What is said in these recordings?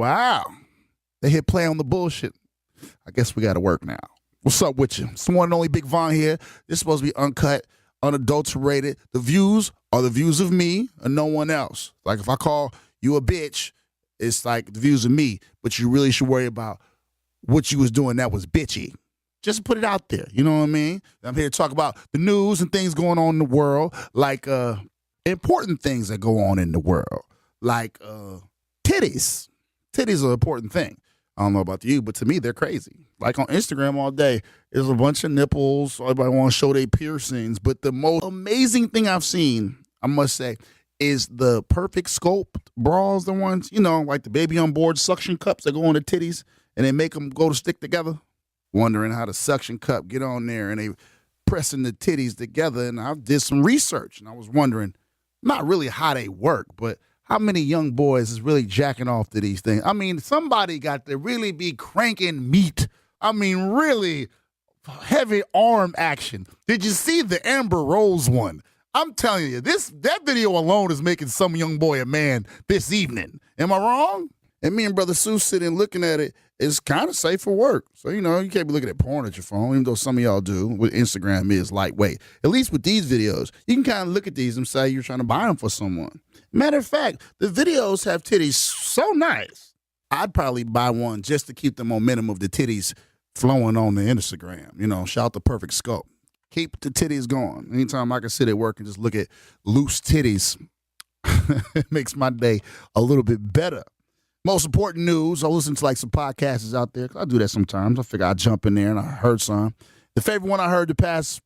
Wow. They hit play on the bullshit. I guess we got to work now. What's up with you? It's the one and only Big Von here. This is supposed to be uncut, unadulterated. The views are the views of me and no one else. Like if I call you a bitch, it's like the views of me, but you really should worry about what you was doing that was bitchy. Just put it out there. You know what I mean? I'm here to talk about the news and things going on in the world, like important things that go on in the world, like titties. Titties are an important thing. I don't know about you, but to me, they're crazy. Like on Instagram all day, there's a bunch of nipples. Everybody want to show their piercings. But the most amazing thing I've seen, I must say, is the perfect scope bras, the ones, you know, like the baby on board suction cups that go on the titties and they make them go to stick together. Wondering how the suction cup get on there and they pressing the titties together. And I did some research and I was wondering, not really how they work, but how many young boys is really jacking off to these things? I mean, somebody got to really be cranking meat. I mean, really heavy arm action. Did you see the Amber Rose one? I'm telling you, that video alone is making some young boy a man this evening. Am I wrong? And me and Brother Sue sitting looking at it is kind of safe for work. So, you know, you can't be looking at porn at your phone, even though some of y'all do. What Instagram is lightweight. At least with these videos, you can kind of look at these and say you're trying to buy them for someone. Matter of fact, the videos have titties so nice. I'd probably buy one just to keep the momentum of the titties flowing on the Instagram. You know, shout the perfect scope. Keep the titties going. Anytime I can sit at work and just look at loose titties, it makes my day a little bit better. Most important news, I listen to like some podcasts out there. I do that sometimes. I figure I'd jump in there and I heard some. The favorite one I heard the past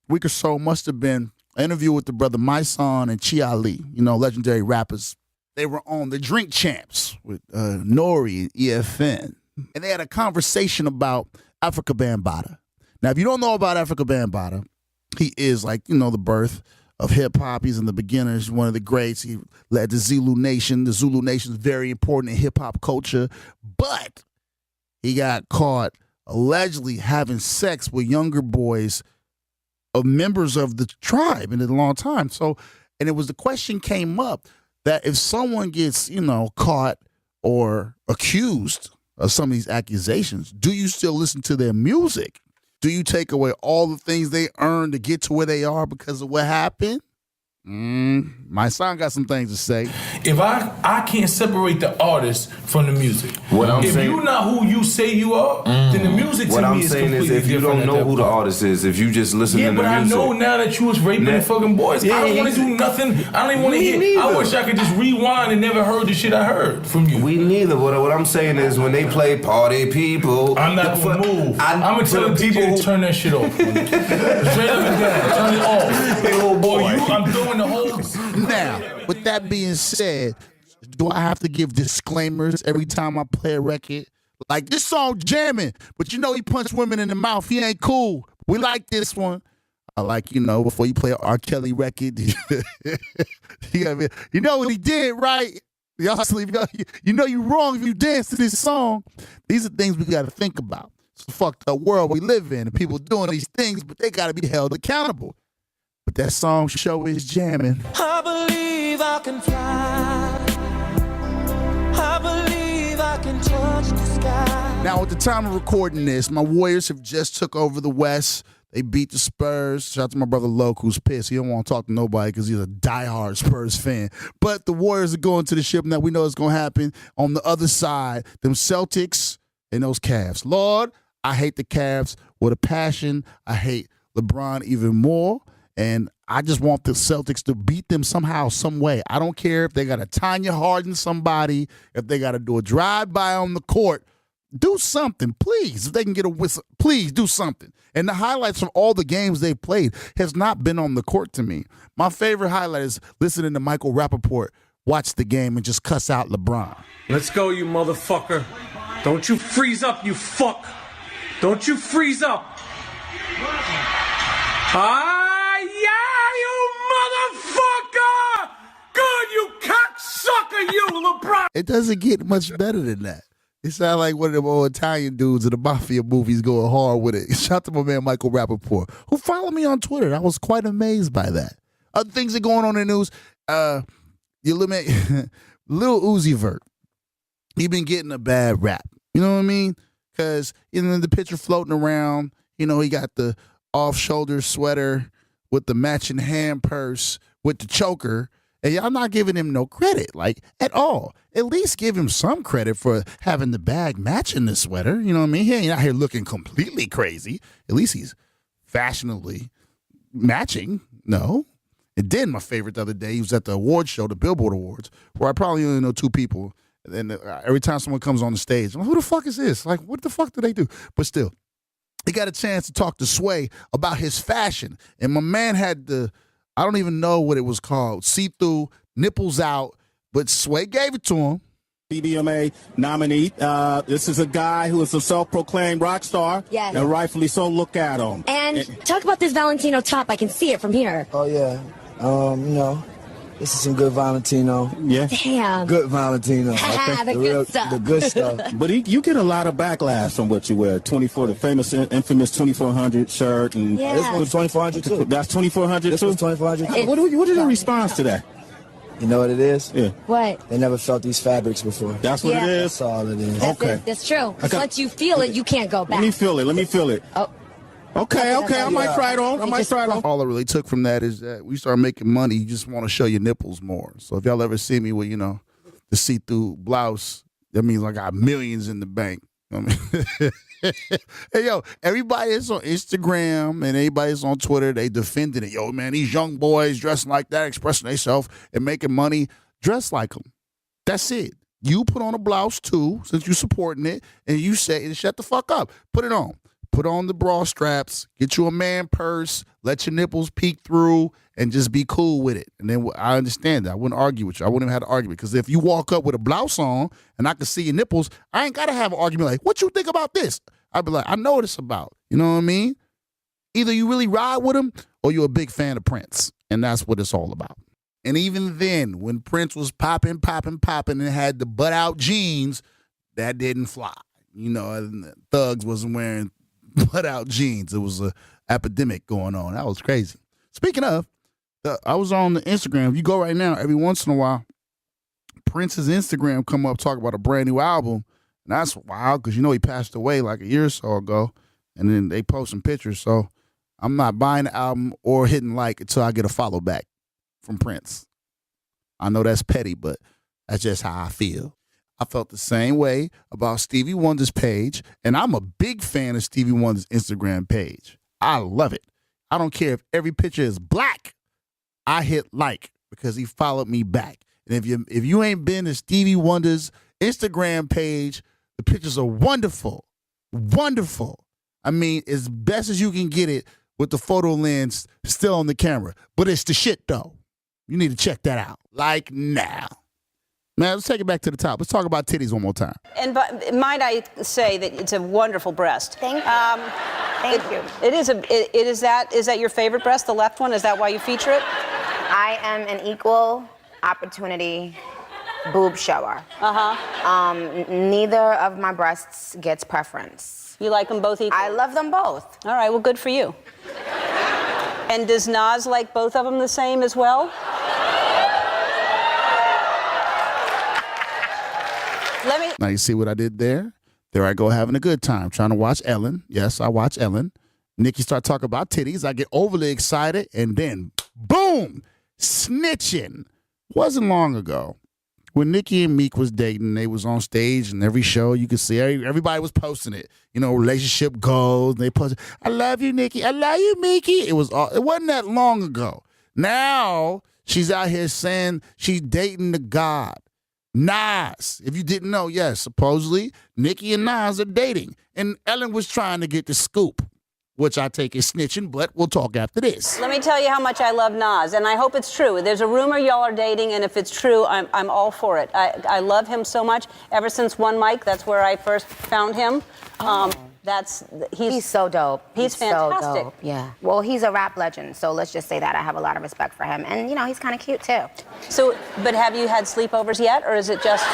week or so must have been an interview with the brother Myson and Chi Ali, you know, legendary rappers. They were on the Drink Champs with Nori and EFN. And they had a conversation about Africa Bambaataa. Now, if you don't know about Africa Bambaataa, he is like, you know, the birth of hip-hop. He's in the beginners, one of the greats. He led the Zulu Nation. The Zulu Nation is very important in hip-hop culture. But he got caught allegedly having sex with younger boys of members of the tribe in a long time. So, and it was the question came up that if someone gets, you know, caught or accused of some of these accusations, do you still listen to their music? Do you take away all the things they earned to get to where they are because of what happened? My son got some things to say. If I can't separate the artist from the music. If you're not who you say you are, then the music to me is completely different. What I'm saying is if you don't know who the artist is, if you just listen to the music. Yeah, but I know now that you was raping the fucking boys. I don't want to do nothing. I don't even want to hear. I wish I could just rewind and never heard the shit I heard from you. We neither. What I'm saying is when they play Party People. I'm not going to move. I'm going to tell the DJ to turn that shit off. Straight up and down. Turn it off. Hey, old boy. I'm doing the whole. Now, with that being said, do I have to give disclaimers every time I play a record? Like, this song jamming, but you know he punched women in the mouth. He ain't cool. We like this one. I like, you know, before you play an R. Kelly record, you know what he did, right? Y'all sleep. You know you wrong if you dance to this song. These are things we got to think about. It's a fucked up world we live in, and people doing these things, but they got to be held accountable. But that song show is jamming. I believe I can fly. I believe I can touch the sky. Now, at the time of recording this, my Warriors have just took over the West. They beat the Spurs. Shout out to my brother Loke, who's pissed. He don't want to talk to nobody because he's a diehard Spurs fan. But the Warriors are going to the ship. Now we know it's going to happen. On the other side, them Celtics and those Cavs. Lord, I hate the Cavs with a passion. I hate LeBron even more. And I just want the Celtics to beat them somehow, some way. I don't care if they got to Tanya Harden somebody, if they got to do a drive-by on the court. Do something, please. If they can get a whistle, please do something. And the highlights from all the games they've played has not been on the court to me. My favorite highlight is listening to Michael Rappaport watch the game and just cuss out LeBron. Let's go, you motherfucker. Don't you freeze up, you fuck. Don't you freeze up. You motherfucker! Good, you cocksucker, you, LeBron! It doesn't get much better than that. It sounds like one of them old Italian dudes in the mafia movies going hard with it. Shout out to my man Michael Rappaport, who followed me on Twitter. I was quite amazed by that. Other things that are going on in the news, Lil Uzi Vert. he been getting a bad rap. You know what I mean? Because in the picture floating around, he got the off-shoulder sweater with the matching hand purse with the choker, and y'all not giving him no credit, like, at all. At least give him some credit for having the bag matching the sweater. You know what I mean? He ain't out here looking completely crazy. At least he's fashionably matching. No. And then my favorite the other day, he was at the award show, the Billboard Awards, where I probably only know 2 people. And every time someone comes on the stage, I'm like, who the fuck is this? Like, what the fuck do they do? But still, he got a chance to talk to Sway about his fashion. And my man had I don't even know what it was called, see-through, nipples out, but Sway gave it to him. BBMA nominee. This is a guy who is a self-proclaimed rock star. Yes. And rightfully so, look at him. And talk about this Valentino top. I can see it from here. Oh, yeah. This is some good Valentino. Yeah. Damn. Good Valentino. The good stuff. The good stuff. But you get a lot of backlash from what you wear. The famous, infamous 2400 shirt. And Yeah. This one's 2400 too. That's 2400 This too? one's 2400 too. What is the response to that? You know what it is? Yeah. What? They never felt these fabrics before. That's what it is? That's all it is. Okay. That's true. Okay. Once you feel it, you can't go back. Let me feel it. Oh. Okay. I might try it on. All I really took from that is that we start making money. You just want to show your nipples more. So if y'all ever see me with, the see-through blouse, that means I got millions in the bank. I mean, hey, yo, everybody that's on Instagram and everybody that's on Twitter, they defending it. Yo, man, these young boys dressing like that, expressing themselves and making money, dress like them. That's it. You put on a blouse, too, since you're supporting it, and you say, shut the fuck up. Put it on. Put on the bra straps, get you a man purse, let your nipples peek through, and just be cool with it. And then I understand that. I wouldn't argue with you. I wouldn't have had an argument. Because if you walk up with a blouse on and I can see your nipples, I ain't got to have an argument like, what you think about this? I'd be like, I know what it's about. You know what I mean? Either you really ride with him or you're a big fan of Prince. And that's what it's all about. And even then, when Prince was popping, and had the butt-out jeans, that didn't fly. Thugs wasn't wearing butt-out jeans. It was an epidemic going on. That was crazy. Speaking of, I was on the Instagram. If you go right now, every once in a while, Prince's Instagram come up talk about a brand new album. And that's wild because he passed away like a year or so ago. And then they post some pictures. So I'm not buying the album or hitting like until I get a follow back from Prince. I know that's petty, but that's just how I feel. I felt the same way about Stevie Wonder's page, and I'm a big fan of Stevie Wonder's Instagram page. I love it. I don't care if every picture is black. I hit like because he followed me back. And if you ain't been to Stevie Wonder's Instagram page, the pictures are wonderful. Wonderful. I mean, as best as you can get it with the photo lens still on the camera. But it's the shit, though. You need to check that out. Like now. Man, let's take it back to the top. Let's talk about titties one more time. And might I say that it's a wonderful breast. Thank you. Thank you. Is that your favorite breast, the left one? Is that why you feature it? I am an equal opportunity boob shower. Neither of my breasts gets preference. You like them both equal? I love them both. All right, well, good for you. And does Nas like both of them the same as well? Now you see what I did there? There I go having a good time, trying to watch Ellen. Yes, I watch Ellen. Nikki start talking about titties. I get overly excited, and then, boom, snitching. Wasn't long ago when Nikki and Meek was dating. They was on stage, and every show you could see everybody was posting it. Relationship goals. And they posted, "I love you, Nikki. I love you, Mickey." It wasn't that long ago. Now she's out here saying she's dating the God. Nas, if you didn't know, yes, supposedly Nicki and Nas are dating. And Ellen was trying to get the scoop, which I take as snitching, but we'll talk after this. Let me tell you how much I love Nas, and I hope it's true. There's a rumor y'all are dating, and if it's true, I'm all for it. I love him so much. Ever since One Mic, that's where I first found him. He's so dope. He's fantastic. So dope. Yeah. Well, he's a rap legend, so let's just say that I have a lot of respect for him. And, he's kind of cute, too. So, but have you had sleepovers yet, or is it just...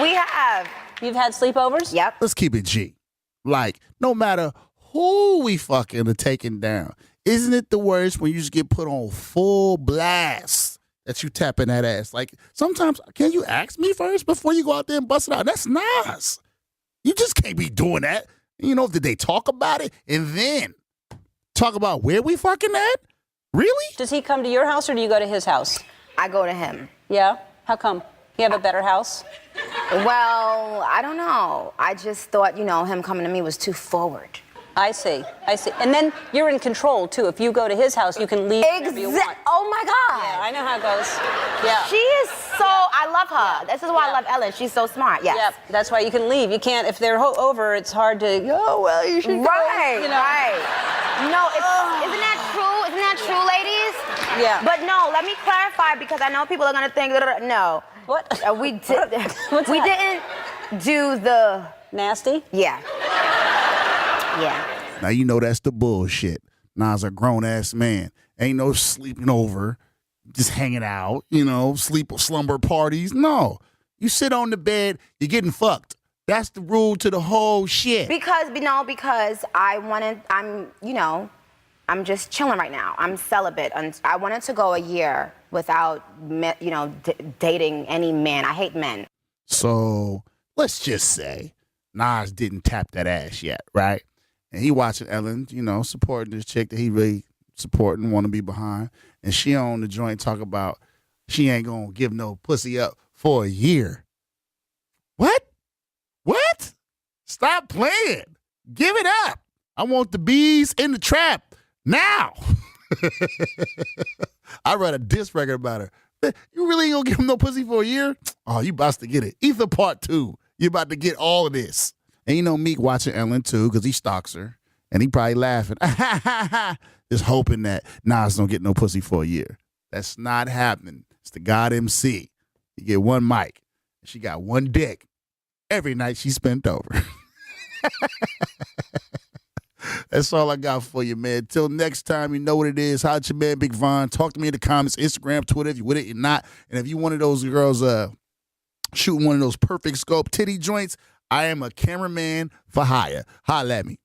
We have. You've had sleepovers? Yep. Let's keep it G. Like, no matter who we fucking are taking down, isn't it the worst when you just get put on full blast? that you tapping that ass. Like, sometimes, can you ask me first before you go out there and bust it out? That's Nas. You just can't be doing that. You know, did they talk about it and then talk about where we fucking at? Really? Does he come to your house or do you go to his house? I go to him. Yeah? How come? You have a better house? Well, I don't know. I just thought, him coming to me was too forward. I see. And then you're in control, too. If you go to his house, you can leave whenever you want. Oh, my God. Yeah, I know how it goes. Yeah. She is I love her. This is why I love Ellen. She's so smart, yes. Yep, that's why you can leave. You can't, if they're over, it's hard to, well, you should go. Right. No, isn't that true? Isn't that true, ladies? Yeah. But no, let me clarify because I know people are going to think, no. What? We didn't do the... Nasty? Yeah. Yeah. Now, you know that's the bullshit. Nas a grown-ass man. Ain't no sleeping over, just hanging out, slumber parties. No. You sit on the bed, you're getting fucked. That's the rule to the whole shit. Because I'm just chilling right now. I'm celibate. I wanted to go a year without, dating any man. I hate men. So let's just say Nas didn't tap that ass yet, right? And he watching Ellen, supporting this chick that he really supporting, want to be behind. And she on the joint talk about she ain't going to give no pussy up for a year. What? Stop playing. Give it up. I want the bees in the trap now. I read a diss record about her. You really ain't going to give him no pussy for a year? Oh, you about to get it. Ether Part 2. You about to get all of this. And Meek watching Ellen too because he stalks her. And he probably laughing. Just hoping that Nas don't get no pussy for a year. That's not happening. It's the God MC. You get one mic. She got one dick. Every night she spent over. That's all I got for you, man. Till next time, you know what it is. Holla at your man, Big Von. Talk to me in the comments, Instagram, Twitter, if you with it, you're not. And if you one of those girls shooting one of those perfect scope titty joints, I am a cameraman for hire. Holla at me.